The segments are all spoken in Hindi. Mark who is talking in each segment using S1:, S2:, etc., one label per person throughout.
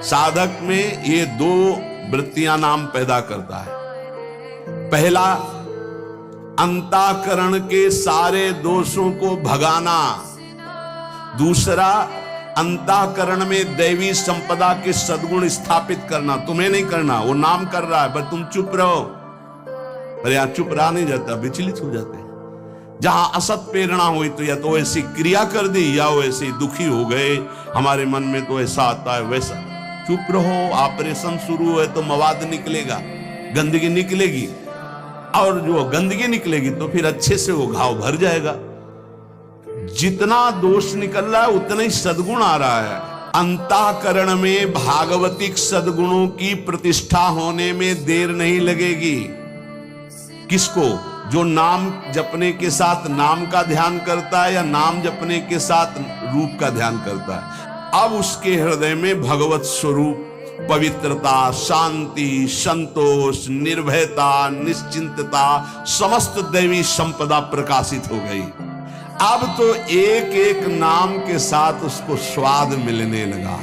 S1: साधक में ये दो वृत्तियां नाम पैदा करता है। पहला, अंतःकरण के सारे दोषों को भगाना। दूसरा, अंतःकरण में दैवी संपदा के सद्गुण स्थापित करना। तुम्हें नहीं करना, वो नाम कर रहा है, पर तुम चुप रहो। पर यहां चुप रहा नहीं जाता, विचलित हो जाते हैं। जहां असत प्रेरणा हुई तो या तो ऐसी क्रिया कर दी या वो ऐसे दुखी हो गए, हमारे मन में तो ऐसा आता है वैसा। चुप रहो, ऑपरेशन शुरू है तो मवाद निकलेगा, गंदगी निकलेगी, और जो गंदगी निकलेगी तो फिर अच्छे से वो घाव भर जाएगा। जितना दोष निकल रहा है उतना ही सद्गुण आ रहा है। अंतःकरण में भागवतिक सद्गुणों की प्रतिष्ठा होने में देर नहीं लगेगी। किसको? जो नाम जपने के साथ नाम का ध्यान करता है या नाम जपने के साथ रूप का ध्यान करता है। अब उसके हृदय में भगवत स्वरूप, पवित्रता, शांति, संतोष, निर्भयता, निश्चिंतता, समस्त दैवी संपदा प्रकाशित हो गई। अब तो एक एक नाम के साथ उसको स्वाद मिलने लगा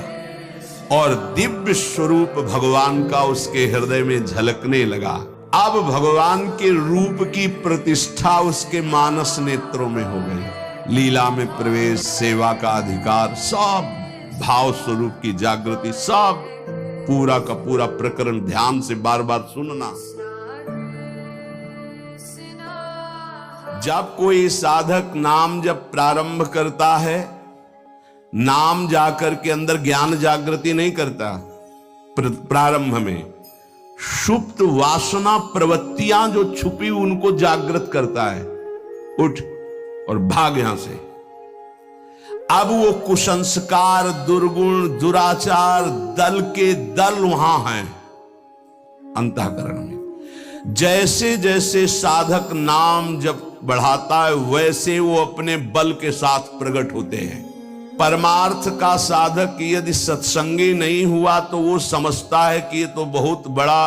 S1: और दिव्य स्वरूप भगवान का उसके हृदय में झलकने लगा। अब भगवान के रूप की प्रतिष्ठा उसके मानस नेत्रों में हो गई। लीला में प्रवेश, सेवा का अधिकार, सब भाव स्वरूप की जागृति, सब पूरा का पूरा प्रकरण ध्यान से बार बार सुनना। जब कोई साधक नाम जब प्रारंभ करता है, नाम जाकर के अंदर ज्ञान जागृति नहीं करता। प्रारंभ में सुप्त वासना प्रवृत्तियां जो छुपी उनको जागृत करता है। उठ और भाग यहां से। अब वो कुसंस्कार, दुर्गुण, दुराचार दल के दल वहां हैं अंतःकरण में। जैसे जैसे साधक नाम जब बढ़ाता है वैसे वो अपने बल के साथ प्रकट होते हैं। परमार्थ का साधक यदि सत्संगी नहीं हुआ तो वो समझता है कि ये तो बहुत बड़ा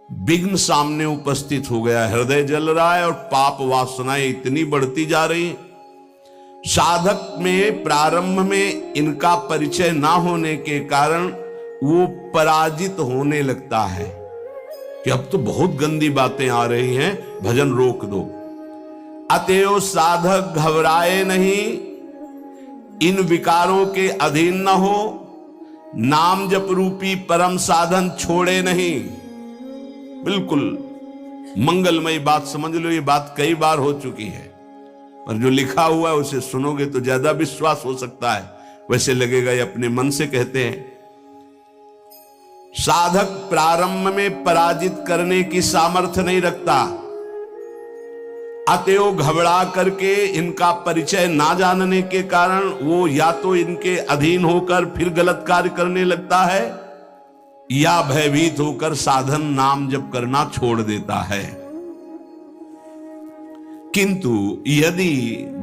S1: विघ्न सामने उपस्थित हो गया, हृदय जल रहा है और पाप वासनाएं इतनी बढ़ती जा रही। साधक में प्रारंभ में इनका परिचय ना होने के कारण वो पराजित होने लगता है कि अब तो बहुत गंदी बातें आ रही हैं, भजन रोक दो। अतएव साधक घबराए नहीं, इन विकारों के अधीन न हो, नाम जप रूपी परम साधन छोड़े नहीं। बिल्कुल मंगलमयी बात समझ लो, ये बात कई बार हो चुकी है, पर जो लिखा हुआ है उसे सुनोगे तो ज्यादा विश्वास हो सकता है। वैसे लगेगा ये अपने मन से कहते हैं। साधक प्रारंभ में पराजित करने की सामर्थ्य नहीं रखता, अतएव घबरा करके इनका परिचय ना जानने के कारण वो या तो इनके अधीन होकर फिर गलत कार्य करने लगता है या भयभीत होकर साधन नाम जप करना छोड़ देता है। किंतु यदि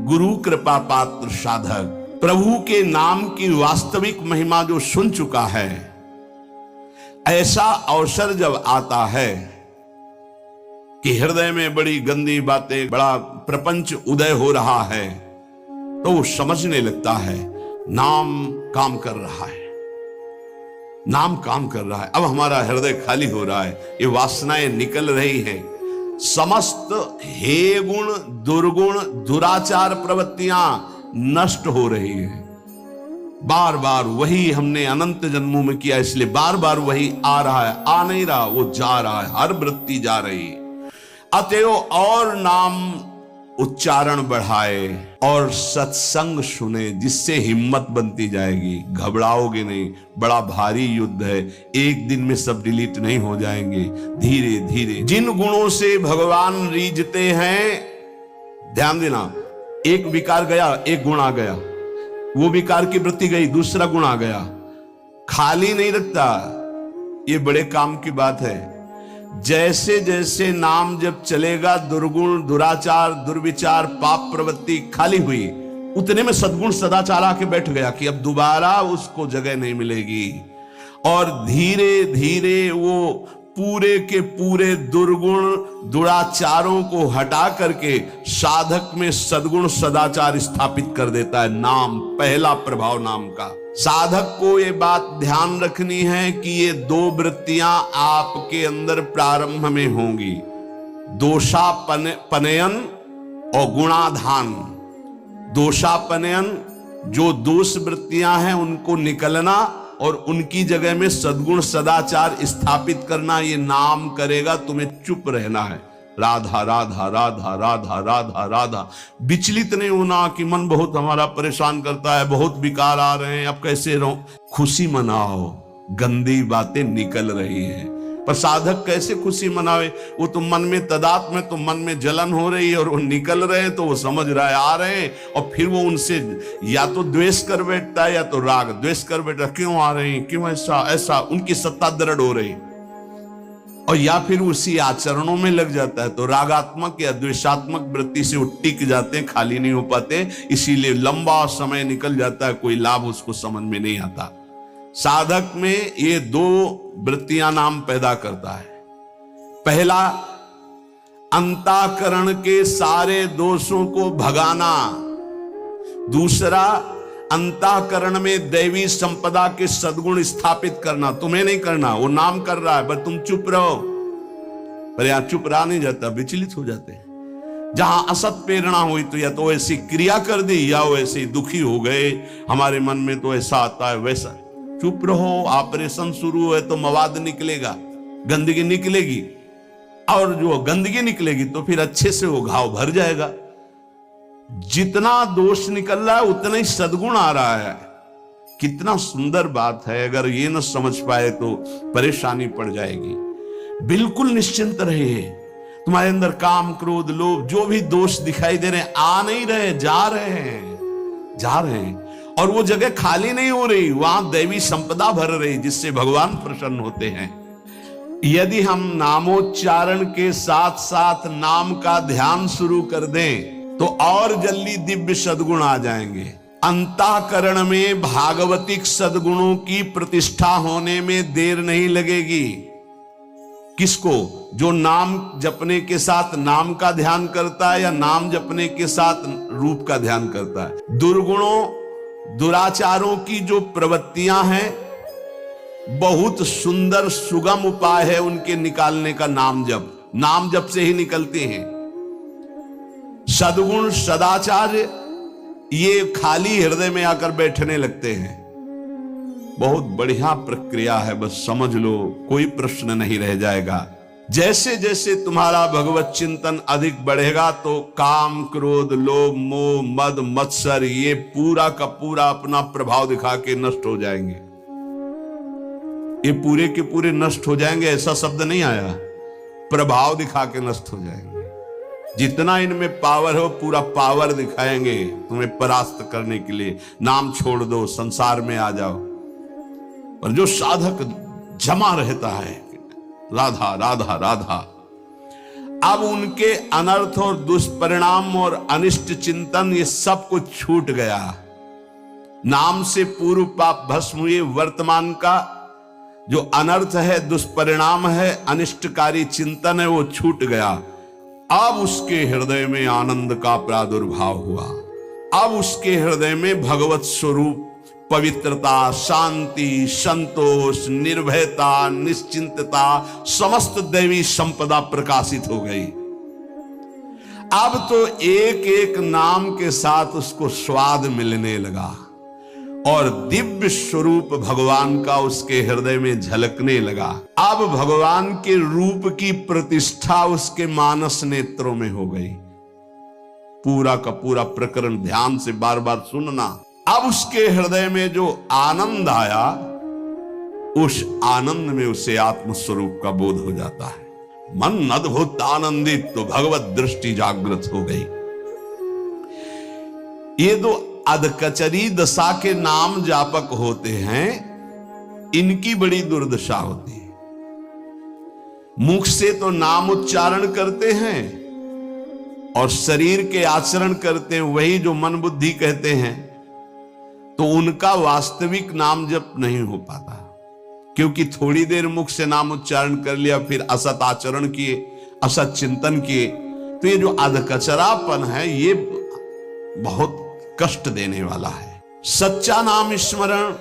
S1: गुरु कृपा पात्र साधक प्रभु के नाम की वास्तविक महिमा जो सुन चुका है, ऐसा अवसर जब आता है कि हृदय में बड़ी गंदी बातें, बड़ा प्रपंच उदय हो रहा है, तो वो समझने लगता है नाम काम कर रहा है, नाम काम कर रहा है। अब हमारा हृदय खाली हो रहा है, ये वासनाएं निकल रही हैं, समस्त हे गुण, दुर्गुण, दुराचार प्रवृत्तियां नष्ट हो रही हैं। बार बार वही हमने अनंत जन्मों में किया, इसलिए बार बार वही आ रहा है, आ नहीं रहा, वो जा रहा है, हर वृत्ति जा रही है। अतएव और नाम उच्चारण बढ़ाए और सत्संग सुने, जिससे हिम्मत बनती जाएगी। घबराओगे नहीं, बड़ा भारी युद्ध है, एक दिन में सब डिलीट नहीं हो जाएंगे। धीरे धीरे जिन गुणों से भगवान रीझते हैं, ध्यान देना, एक विकार गया, एक गुण आ गया, वो विकार की वृत्ति गई, दूसरा गुण आ गया, खाली नहीं रखता। ये बड़े काम की बात है। जैसे जैसे नाम जब चलेगा, दुर्गुण, दुराचार, दुर्विचार, पाप प्रवृत्ति खाली हुई, उतने में सद्गुण सदाचार आके बैठ गया कि अब दोबारा उसको जगह नहीं मिलेगी। और धीरे धीरे वो पूरे के पूरे दुर्गुण दुराचारों को हटा करके साधक में सद्गुण सदाचार स्थापित कर देता है। नाम, पहला प्रभाव नाम का। साधक को ये बात ध्यान रखनी है कि ये दो वृत्तियां आपके अंदर प्रारंभ में होंगी, दोषापनयन और गुणाधान। दोषापनयन, जो दोष वृत्तियां हैं उनको निकलना और उनकी जगह में सद्गुण सदाचार स्थापित करना, ये नाम करेगा। तुम्हें चुप रहना है, राधा राधा राधा राधा राधा राधा। विचलित नहीं होना कि मन बहुत हमारा परेशान करता है, बहुत विकार आ रहे हैं, अब कैसे रहूं। खुशी मनाओ, गंदी बातें निकल रही हैं। पर साधक कैसे खुशी मनावे? वो तो मन में तदात्म में, तो मन में जलन हो रही है और वो निकल रहे हैं तो वो समझ रहा है आ रहे हैं, और फिर वो उनसे या तो द्वेष कर बैठता है या तो राग द्वेष कर बैठता है। क्यों आ रहे हैं, क्यों ऐसा ऐसा, उनकी सत्ता दृढ़ हो रही, और या फिर उसी आचरणों में लग जाता है। तो रागात्मक या द्वेषात्मक वृत्ति से वो टिक जाते हैं, खाली नहीं हो पाते, इसीलिए लंबा समय निकल जाता है, कोई लाभ उसको समझ में नहीं आता। साधक में ये दो वृत्तियां नाम पैदा करता है। पहला, अंतःकरण के सारे दोषों को भगाना। दूसरा, अंतःकरण में दैवी संपदा के सद्गुण स्थापित करना। तुम्हें नहीं करना, वो नाम कर रहा है, बस तुम चुप रहो। पर यहां चुप रहा नहीं जाता, विचलित हो जाते हैं। जहां असत प्रेरणा हुई तो या तो ऐसी क्रिया कर दी या वो ऐसे दुखी हो गए, हमारे मन में तो ऐसा आता है वैसा। चुप रहो, ऑपरेशन शुरू है तो मवाद निकलेगा, गंदगी निकलेगी, और जो गंदगी निकलेगी तो फिर अच्छे से वो घाव भर जाएगा। जितना दोष निकल रहा है उतना ही सद्गुण आ रहा है। कितना सुंदर बात है, अगर ये न समझ पाए तो परेशानी पड़ जाएगी। बिल्कुल निश्चिंत रहिए, तुम्हारे अंदर काम क्रोध लोभ जो भी दोष दिखाई दे रहे हैं, आ नहीं रहे, जा रहे हैं, जा रहे हैं, और वो जगह खाली नहीं हो रही, वहां दैवी संपदा भर रही, जिससे भगवान प्रसन्न होते हैं। यदि हम नामोच्चारण के साथ साथ नाम का ध्यान शुरू कर दें तो और जल्दी दिव्य सद्गुण आ जाएंगे। अंतःकरण में भागवतिक सद्गुणों की प्रतिष्ठा होने में देर नहीं लगेगी। किसको? जो नाम जपने के साथ नाम का ध्यान करता है या नाम जपने के साथ रूप का ध्यान करता है। दुर्गुणों दुराचारों की जो प्रवृत्तियां हैं, बहुत सुंदर सुगम उपाय है उनके निकालने का नाम जप। नाम जप से ही निकलते हैं। सद्गुण सदाचार ये खाली हृदय में आकर बैठने लगते हैं। बहुत बढ़िया प्रक्रिया है, बस समझ लो, कोई प्रश्न नहीं रह जाएगा। जैसे जैसे तुम्हारा भगवत चिंतन अधिक बढ़ेगा तो काम क्रोध लोभ मोह मद मत्सर ये पूरा का पूरा अपना प्रभाव दिखा के नष्ट हो जाएंगे। ये पूरे के पूरे नष्ट हो जाएंगे, ऐसा शब्द नहीं आया, प्रभाव दिखा के नष्ट हो जाएंगे। जितना इनमें पावर हो पूरा पावर दिखाएंगे तुम्हें परास्त करने के लिए। नाम छोड़ दो, संसार में आ जाओ। पर जो साधक जमा रहता है, राधा राधा राधा, अब उनके अनर्थ और दुष्परिणाम और अनिष्ट चिंतन ये सब कुछ छूट गया। नाम से पूर्व पाप भस्म हुए, वर्तमान का जो अनर्थ है, दुष्परिणाम है, अनिष्टकारी चिंतन है, वो छूट गया। अब उसके हृदय में आनंद का प्रादुर्भाव हुआ। अब उसके हृदय में भगवत स्वरूप पवित्रता, शांति, संतोष, निर्भयता, निश्चिंतता, समस्त दैवी संपदा प्रकाशित हो गई। अब तो एक एक नाम के साथ उसको स्वाद मिलने लगा और दिव्य स्वरूप भगवान का उसके हृदय में झलकने लगा। अब भगवान के रूप की प्रतिष्ठा उसके मानस नेत्रों में हो गई। पूरा का पूरा प्रकरण ध्यान से बार बार सुनना। अब उसके हृदय में जो आनंद आया, उस आनंद में उसे आत्मस्वरूप का बोध हो जाता है। मन अद्भुत आनंदित, तो भगवत दृष्टि जागृत हो गई। ये दो अधकचरी दशा के नाम जापक होते हैं, इनकी बड़ी दुर्दशा होती है। मुख से तो नाम उच्चारण करते हैं और शरीर के आचरण करते हैं, वही जो मन बुद्धि कहते हैं, तो उनका वास्तविक नाम जप नहीं हो पाता। क्योंकि थोड़ी देर मुख से नाम उच्चारण कर लिया, फिर असत आचरण किए, असत चिंतन किए, तो ये जो अधकचरापन है ये बहुत कष्ट देने वाला है। सच्चा नाम स्मरण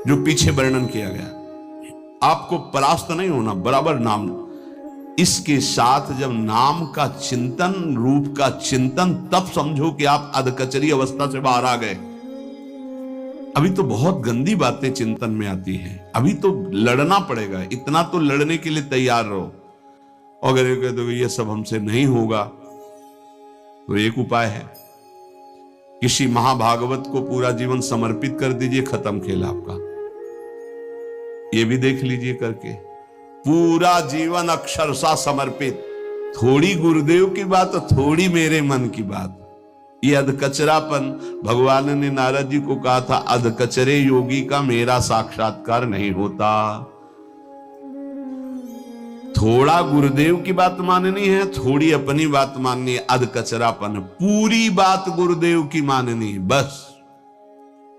S1: जो पीछे वर्णन किया गया, आपको परास्त नहीं होना, बराबर नाम। इसके साथ जब नाम का चिंतन, रूप का चिंतन, तब समझो कि आप अधकचरी अवस्था से बाहर आ गए। अभी तो बहुत गंदी बातें चिंतन में आती हैं, अभी तो लड़ना पड़ेगा, इतना तो लड़ने के लिए तैयार रहो। अगर ये कह दो ये सब हमसे नहीं होगा, तो एक उपाय है, किसी महाभागवत को पूरा जीवन समर्पित कर दीजिए, खत्म खेल आपका। ये भी देख लीजिए करके, पूरा जीवन अक्षरशः समर्पित, थोड़ी गुरुदेव की बात और थोड़ी मेरे मन की बात। ये अधकचरापन, भगवान ने नारद जी को कहा था, अधकचरे योगी का मेरा साक्षात्कार नहीं होता। थोड़ा गुरुदेव की बात माननी है, थोड़ी अपनी बात माननी है, अधकचरापन। पूरी बात गुरुदेव की माननी है, बस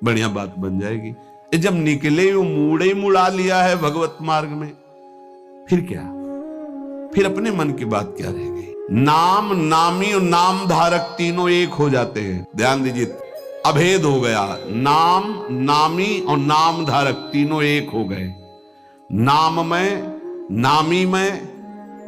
S1: बढ़िया बात बन जाएगी। जब निकले वो मूड़े मुड़ा लिया है भगवत मार्ग में, फिर क्या, फिर अपने मन की बात क्या रह गई। नाम, नामी और नाम धारक तीनों एक हो जाते हैं, ध्यान दीजिए, अभेद हो गया। नाम, नामी और नाम धारक तीनों एक हो गए। नाम में, नामी में,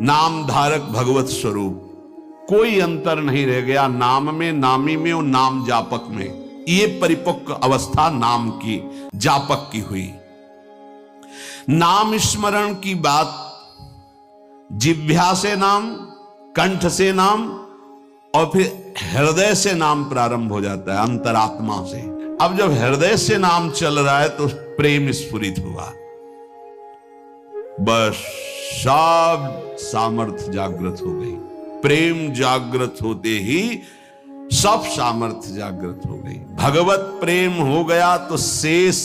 S1: नाम धारक भगवत स्वरूप, कोई अंतर नहीं रह गया नाम में, नामी में और नाम जापक में। ये परिपक्व अवस्था नाम की, जापक की हुई। नाम स्मरण की बात जिह्वा से नाम, कंठ से नाम और फिर हृदय से नाम प्रारंभ हो जाता है, अंतरात्मा से। अब जब हृदय से नाम चल रहा है तो प्रेम स्फुरित हुआ, बस सब सामर्थ्य जागृत हो गई। प्रेम जागृत होते ही सब सामर्थ्य जागृत हो गई। भगवत प्रेम हो गया तो शेष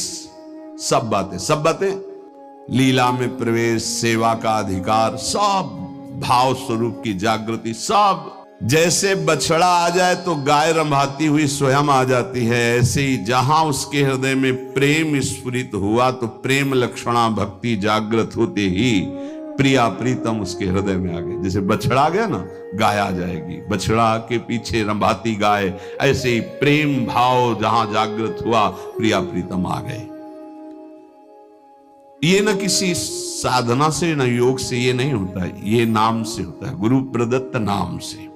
S1: सब बातें, लीला में प्रवेश, सेवा का अधिकार, सब भाव स्वरूप की जागृति, सब। जैसे बछड़ा आ जाए तो गाय रंभाती हुई स्वयं आ जाती है, ऐसे ही जहां उसके हृदय में प्रेम स्फुरित हुआ तो प्रेम लक्षणा भक्ति जागृत होते ही प्रिया प्रीतम उसके हृदय में आ गए। जैसे बछड़ा आ गया ना, गाय आ जाएगी, बछड़ा के पीछे रंभाती गाय, ऐसे ही प्रेम भाव जहां जागृत हुआ प्रिया प्रीतम आ गए। ये न किसी साधना से न योग से ये नहीं होता है, ये नाम से होता है, गुरु प्रदत्त नाम से।